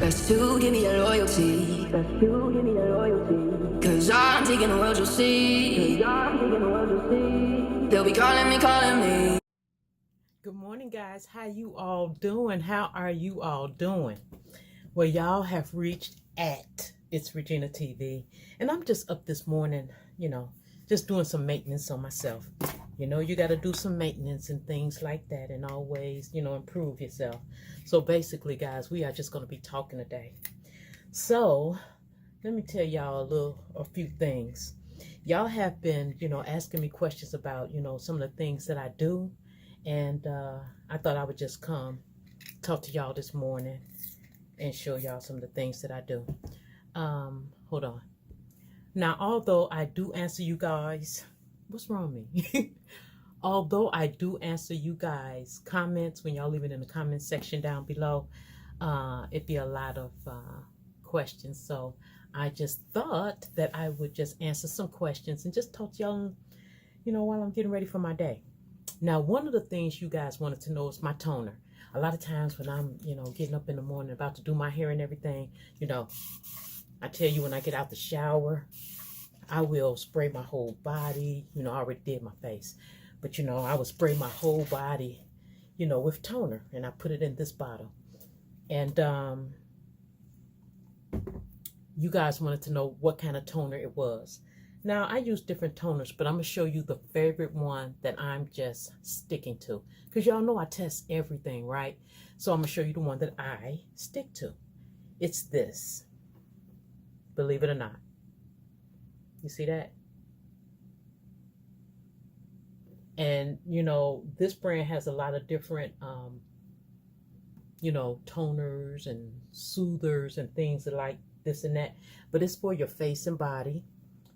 Best to give me your loyalty. Best to give me your loyalty. Cause I'm taking the world, you'll see. Cause I'm taking the world, you'll see. They'll be calling me, calling me. Good morning, guys. How you all doing? How are you all doing? Well, y'all have reached at It's Regina TV. And I'm just up this morning, just doing some maintenance on myself. You got to do some maintenance and things like that and always, improve yourself. So basically, guys, we are just going to be talking today. So let me tell y'all a few things. Y'all have been, asking me questions about, some of the things that I do. And I thought I would just come talk to y'all this morning and show y'all some of the things that I do. Hold on. Now, although I do answer you guys, what's wrong with me? Although I do answer you guys comments when y'all leave it in the comment section down below, it'd be a lot of questions. So I just thought that I would just answer some questions and just talk to y'all, while I'm getting ready for my day. Now, one of the things you guys wanted to know is my toner. A lot of times when I'm, getting up in the morning about to do my hair and everything, I tell you when I get out the shower, I will spray my whole body. I already did my face. But, I would spray my whole body, with toner. And I put it in this bottle. And you guys wanted to know what kind of toner it was. Now, I use different toners, but I'm going to show you the favorite one that I'm just sticking to. Because y'all know I test everything, right? So I'm going to show you the one that I stick to. It's this. Believe it or not. You see that? And, this brand has a lot of different, toners and soothers and things like this and that. But it's for your face and body.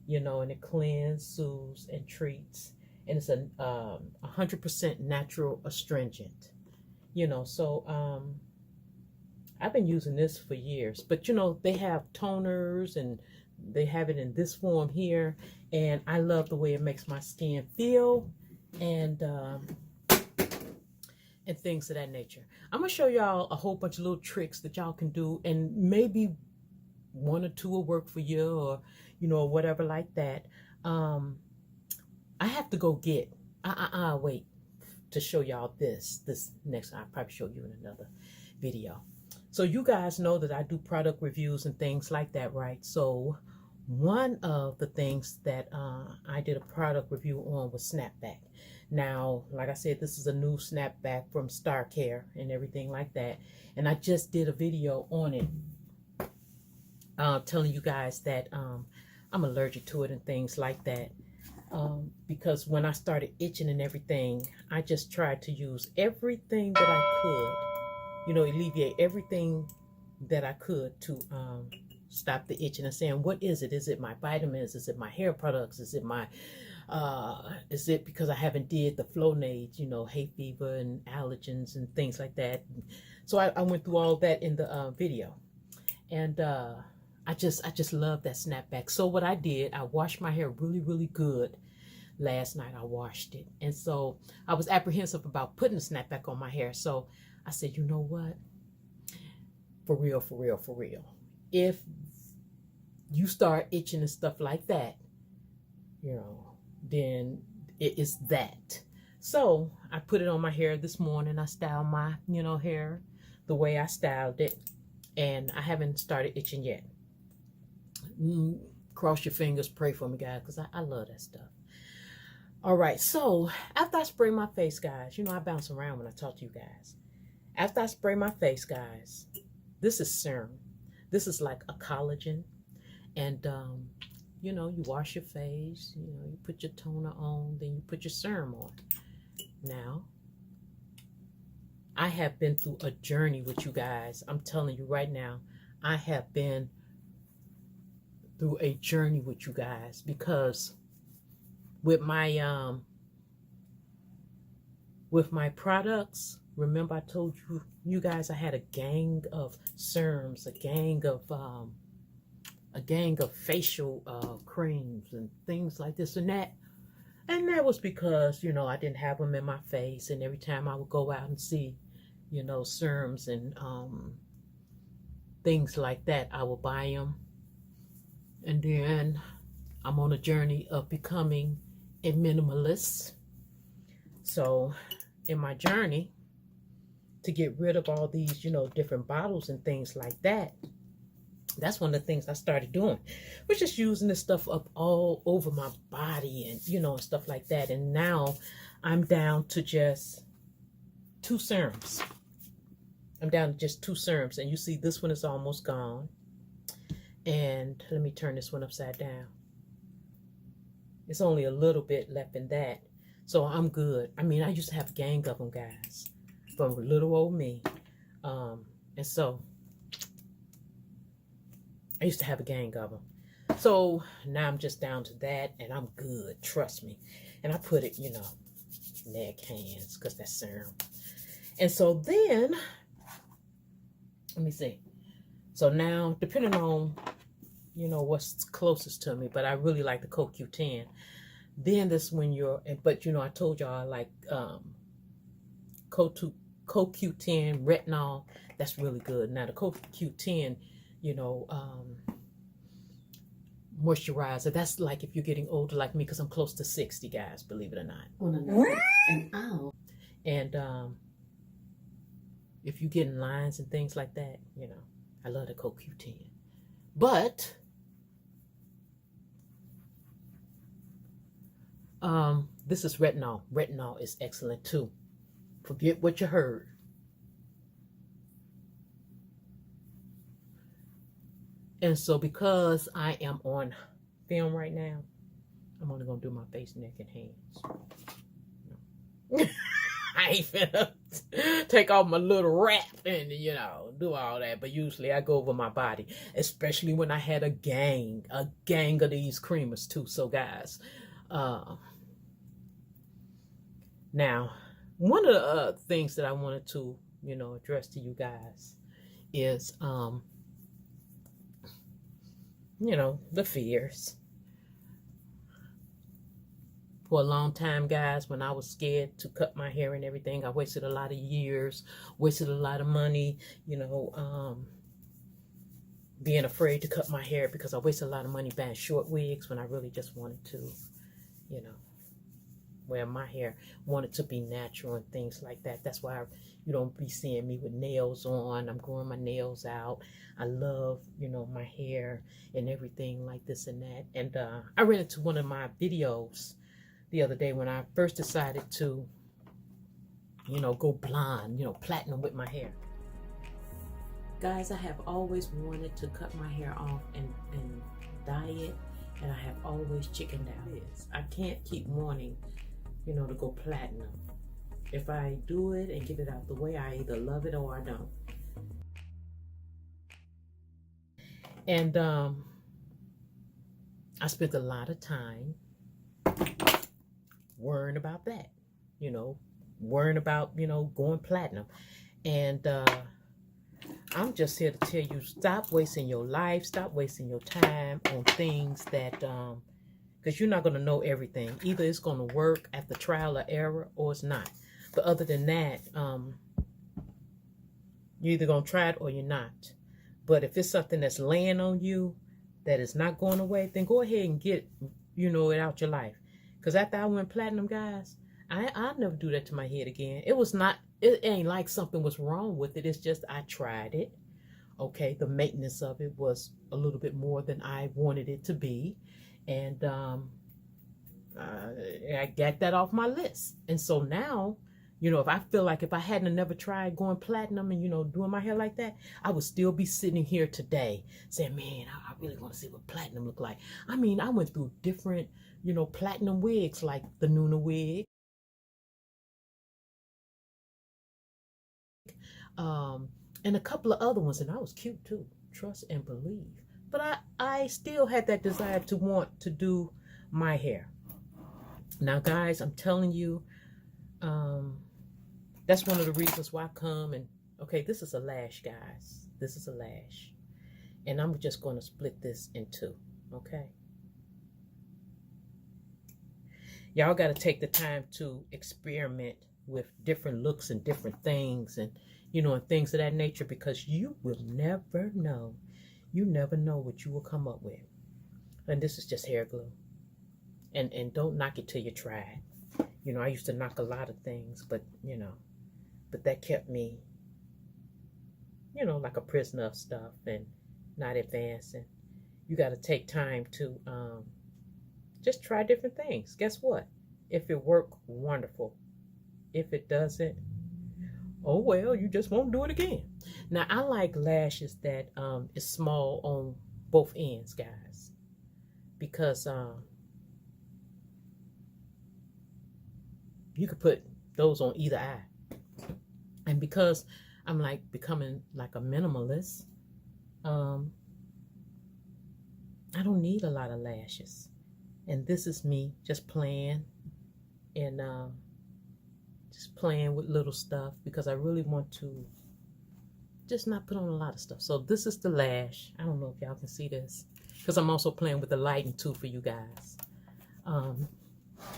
And it cleanses, soothes, and treats. And it's a 100% natural astringent. So I've been using this for years. But, they have toners and they have it in this form here. And I love the way it makes my skin feel and things of that nature. I'm going to show y'all a whole bunch of little tricks that y'all can do. And maybe one or two will work for you or, or whatever like that. I have to go get, wait to show y'all this next. I'll probably show you in another video. So you guys know that I do product reviews and things like that, right? So one of the things that I did a product review on was Snapback. Now, like I said, this is a new Snapback from Star Care and everything like that. And I just did a video on it telling you guys that I'm allergic to it and things like that. Because when I started itching and everything, I just tried to use everything that I could, alleviate everything that I could to stop the itching and saying, what is it? Is it my vitamins? Is it my hair products? Is it my, is it because I haven't did the Flonase, hay fever and allergens and things like that. So I went through all that in the video. And I just love that Snapback. So what I did, I washed my hair really, really good. Last night I washed it. And so I was apprehensive about putting the Snapback on my hair. So I said, you know what? For real, for real, for real. If you start itching and stuff like that, then it is that. So I put it on my hair this morning. I styled my, hair the way I styled it. And I haven't started itching yet. Cross your fingers, pray for me, guys, because I love that stuff. All right, so after I spray my face, guys, I bounce around when I talk to you guys. After I spray my face, guys, this is serum. This is like a collagen. And, you wash your face, you put your toner on, then you put your serum on. Now, I have been through a journey with you guys. I'm telling you right now, I have been through a journey with you guys because with my products, remember I told you guys I had a gang of serums, a gang of facial creams and things like this and that. And that was because, I didn't have them in my face. And every time I would go out and see, serums and things like that, I will buy them. And then I'm on a journey of becoming a minimalist. So in my journey to get rid of all these, different bottles and things like that, that's one of the things I started doing, was just using this stuff up all over my body and, and stuff like that. And now I'm down to just 2 serums. I'm down to just 2 serums. And you see this one is almost gone. And let me turn this one upside down. It's only a little bit left in that. So I'm good. I mean, I used to have a gang of them, guys, from little old me. And so I used to have a gang of them. So now I'm just down to that, and I'm good. Trust me. And I put it, neck, hands, because that's serum. And so then, let me see. So now, depending on, what's closest to me, but I really like the CoQ10. Then this when but I told y'all I like CoQ10, retinol. That's really good. Now the CoQ10, moisturizer, that's like if you're getting older like me, because I'm close to 60, guys, believe it or not. And if you're getting lines and things like that, I love the CoQ10. But this is retinol. Retinol is excellent too. Forget what you heard. And so because I am on film right now, I'm only going to do my face, neck, and hands. I ain't finna take off my little wrap and, do all that. But usually I go over my body, especially when I had a gang of these creamers too. So guys, now, one of the things that I wanted to, address to you guys is, the fears. For a long time, guys, when I was scared to cut my hair and everything, I wasted a lot of years, wasted a lot of money, being afraid to cut my hair because I wasted a lot of money buying short wigs when I really just wanted to, wear my hair, wanted to be natural and things like that. That's why you don't be seeing me with nails on. I'm growing my nails out. I love, my hair and everything like this and that. And I ran into one of my videos the other day when I first decided to, go blonde, platinum with my hair. Guys, I have always wanted to cut my hair off and dye it, and I have always chickened out. I can't keep wanting, to go platinum. If I do it and get it out the way, I either love it or I don't. And I spent a lot of time worrying about that, worrying about, going platinum. And I'm just here to tell you, stop wasting your life, stop wasting your time on things that, because you're not going to know everything. Either it's going to work at the trial or error or it's not. But other than that, you're either going to try it or you're not. But if it's something that's laying on you that is not going away, then go ahead and get, it out your life. Because after I went platinum, guys, I'll never do that to my head again. It ain't like something was wrong with it. It's just I tried it. Okay, the maintenance of it was a little bit more than I wanted it to be. And I got that off my list. And so now, if I feel like if I hadn't never tried going platinum and, doing my hair like that, I would still be sitting here today saying, man, I really want to see what platinum look like. I mean, I went through different, platinum wigs like the Nuna wig. And a couple of other ones, and I was cute too, trust and believe. But I still had that desire to want to do my hair. Now, guys, I'm telling you, that's one of the reasons why I come and, okay, this is a lash, guys. This is a lash. And I'm just going to split this in 2, okay? Y'all got to take the time to experiment with different looks and different things and, and things of that nature, because you will never know. You never know what you will come up with. And this is just hair glue. And don't knock it till you try it. I used to knock a lot of things, but that kept me, like a prisoner of stuff and not advancing. You got to take time to just try different things. Guess what? If it works, wonderful. If it doesn't, oh well, you just won't do it again. Now, I like lashes that is small on both ends, guys, because you could put those on either eye. And because I'm like becoming like a minimalist, I don't need a lot of lashes. And this is me just playing and just playing with little stuff, because I really want to just not put on a lot of stuff. So this is the lash. I don't know if y'all can see this, because I'm also playing with the lighting too for you guys.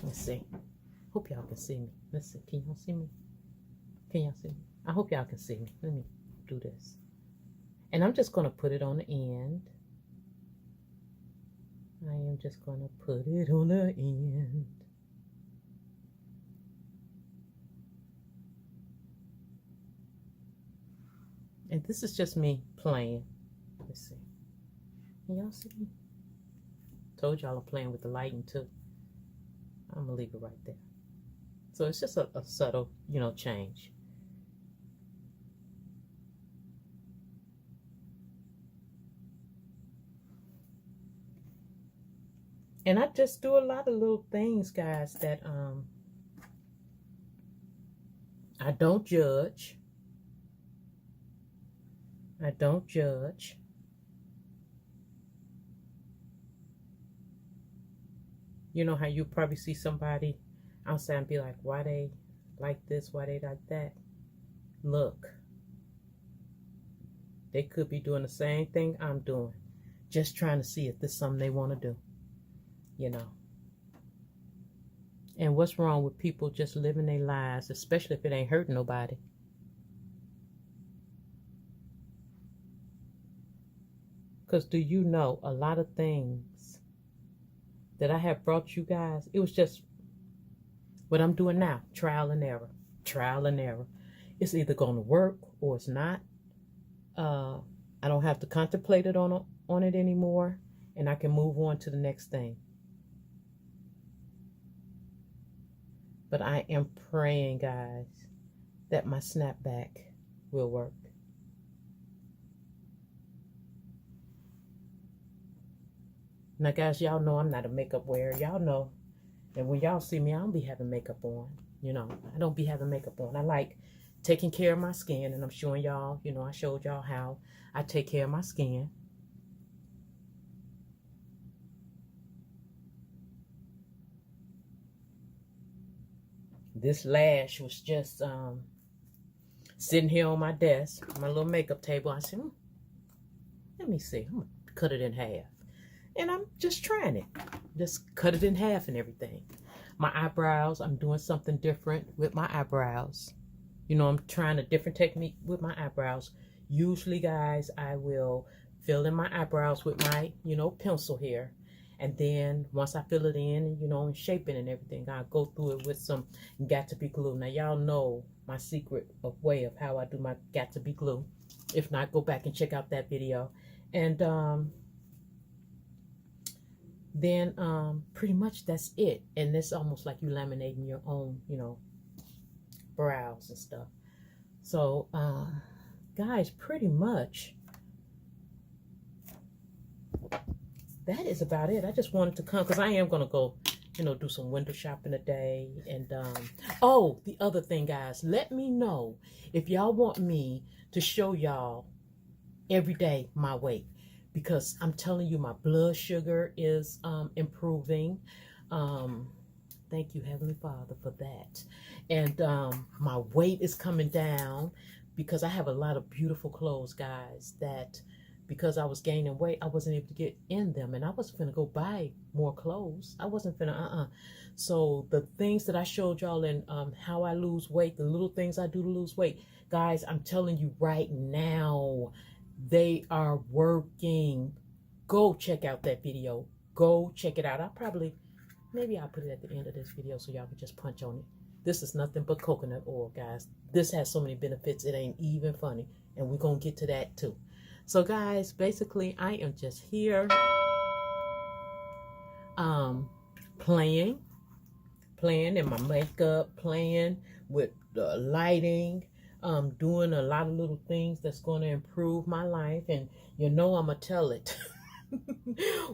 Let's see. Hope y'all can see me. Let's see. Can y'all see me? Can y'all see me? I hope y'all can see me. Let me do this. And I'm just going to put it on the end. I am just going to put it on the end. And this is just me playing. Let's see. Can y'all see me? Told y'all I'm playing with the lighting too. I'm going to leave it right there. So it's just a subtle, change. And I just do a lot of little things, guys, that I don't judge. I don't judge. You know how you probably see somebody outside and be like, why they like this, why they like that? Look, they could be doing the same thing I'm doing, just trying to see if this is something they want to do. And what's wrong with people just living their lives, especially if it ain't hurting nobody? Because do you know a lot of things that I have brought you guys, it was just what I'm doing now, trial and error, trial and error. It's either going to work or it's not. I don't have to contemplate it on it anymore, and I can move on to the next thing. But I am praying, guys, that my snapback will work. Now, guys, y'all know I'm not a makeup wearer. Y'all know. And when y'all see me, I don't be having makeup on. I don't be having makeup on. I like taking care of my skin, and I'm showing y'all, I showed y'all how I take care of my skin. This lash was just sitting here on my desk, my little makeup table. I said, let me see. I'm going to cut it in half. And I'm just trying it. Just cut it in half and everything. My eyebrows, I'm doing something different with my eyebrows. I'm trying a different technique with my eyebrows. Usually, guys, I will fill in my eyebrows with my, pencil here. And then once I fill it in, and shape it and everything, I'll go through it with some got-to-be glue. Now, y'all know my secret way of how I do my got-to-be glue. If not, go back and check out that video. And then pretty much that's it. And it's almost like you laminating your own, brows and stuff. So, guys, pretty much that is about it. I just wanted to come because I am going to go, do some window shopping today. And, oh, the other thing, guys, let me know if y'all want me to show y'all every day my weight, because I'm telling you, my blood sugar is improving. Thank you, Heavenly Father, for that. And my weight is coming down because I have a lot of beautiful clothes, guys, that because I was gaining weight, I wasn't able to get in them. And I wasn't going to go buy more clothes. I wasn't going to, So the things that I showed y'all in how I lose weight, the little things I do to lose weight, Guys, I'm telling you right now, they are working. Go check out that video. Go check it out. Maybe I'll put it at the end of this video so y'all can just punch on it. This is nothing but coconut oil, guys. This has so many benefits, it ain't even funny. And we're going to get to that too. So, guys, basically, I am just here playing in my makeup, playing with the lighting, doing a lot of little things that's going to improve my life. And you know I'm going to tell it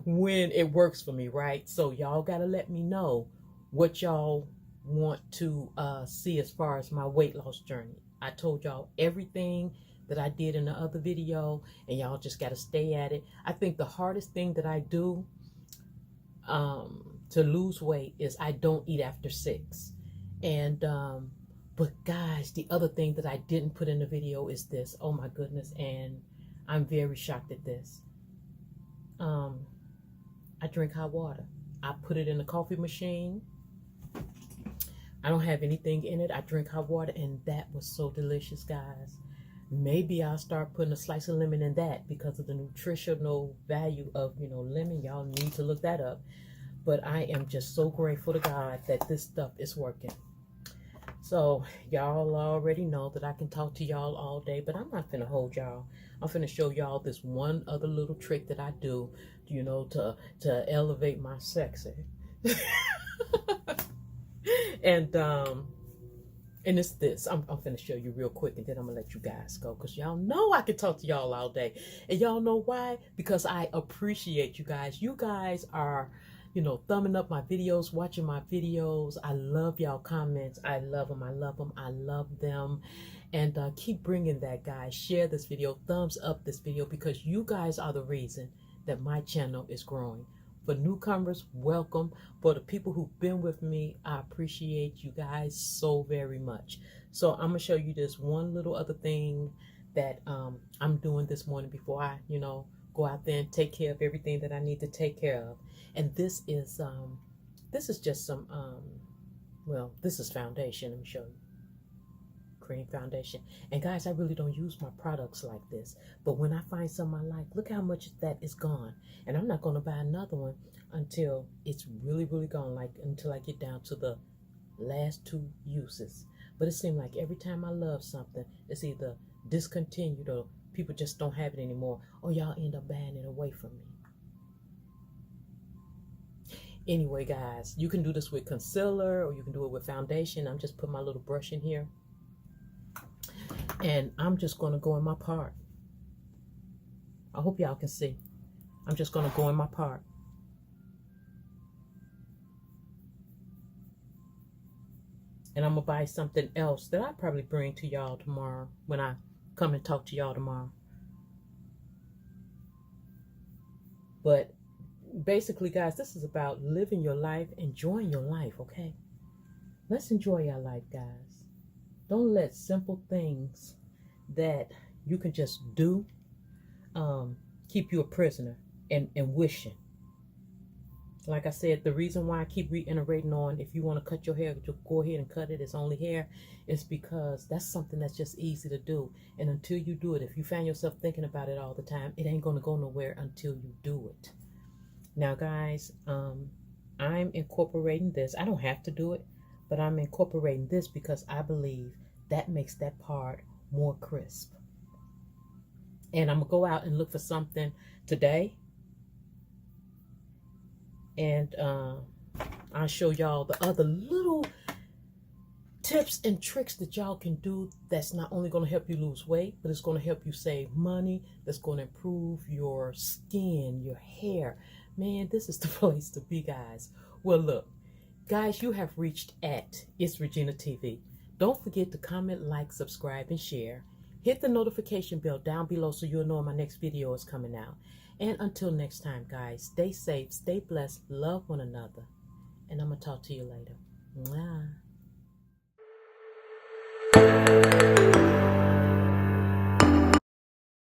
when it works for me, right? So y'all got to let me know what y'all want to see as far as my weight loss journey. I told y'all everything that I did in the other video, and y'all just got to stay at it. I think the hardest thing that I do to lose weight is I don't eat after 6. And but guys, the other thing that I didn't put in the video is this. Oh my goodness, and I'm very shocked at this. I drink hot water. I put it in the coffee machine. I don't have anything in it. I drink hot water, and that was so delicious, guys. Maybe I'll start putting a slice of lemon in that because of the nutritional value of, lemon. Y'all need to look that up. But I am just so grateful to God that this stuff is working. So y'all already know that I can talk to y'all all day, but I'm not finna hold y'all. I'm finna show y'all this one other little trick that I do, to elevate my sexy. And it's this. I'm finna show you real quick, and then I'm gonna let you guys go, because y'all know I can talk to y'all all day. And y'all know why? Because I appreciate you guys. You guys are, thumbing up my videos, watching my videos. I love y'all comments. I love them. I love them. I love them. And keep bringing that, guys. Share this video. Thumbs up this video, because you guys are the reason that my channel is growing. For newcomers, welcome. For the people who've been with me, I appreciate you guys so very much. So I'm going to show you this one little other thing that I'm doing this morning before I, go out there and take care of everything that I need to take care of. And this is just some, this is foundation. Let me show you. Cream foundation. And guys, I really don't use my products like this, but when I find some I like, look how much that is gone. And I'm not going to buy another one until it's really, really gone, like until I get down to the last 2 uses. But it seems like every time I love something, it's either discontinued or people just don't have it anymore, or y'all end up buying it away from me. Anyway, guys, you can do this with concealer or you can do it with foundation. I'm just putting my little brush in here. And I'm just going to go in my part. I hope y'all can see. I'm just going to go in my part. And I'm going to buy something else that I'll probably bring to y'all tomorrow when I come and talk to y'all tomorrow. But basically, guys, this is about living your life, enjoying your life, okay? Let's enjoy our life, guys. Don't let simple things that you can just do keep you a prisoner and wishing. Like I said, the reason why I keep reiterating on, if you want to cut your hair, just go ahead and cut it. It's only hair. It's because that's something that's just easy to do. And until you do it, if you find yourself thinking about it all the time, it ain't going to go nowhere until you do it. Now, guys, I'm incorporating this. I don't have to do it, but I'm incorporating this because I believe that makes that part more crisp. And I'm going to go out and look for something today. And I'll show y'all the other little tips and tricks that y'all can do that's not only going to help you lose weight, but it's going to help you save money, that's going to improve your skin, your hair. Man, this is the place to be, guys. Well, look, guys, you have reached at It's Regina TV. Don't forget to comment, like, subscribe, and share. Hit the notification bell down below so you'll know when my next video is coming out. And until next time, guys, stay safe, stay blessed, love one another. And I'm going to talk to you later. Mwah.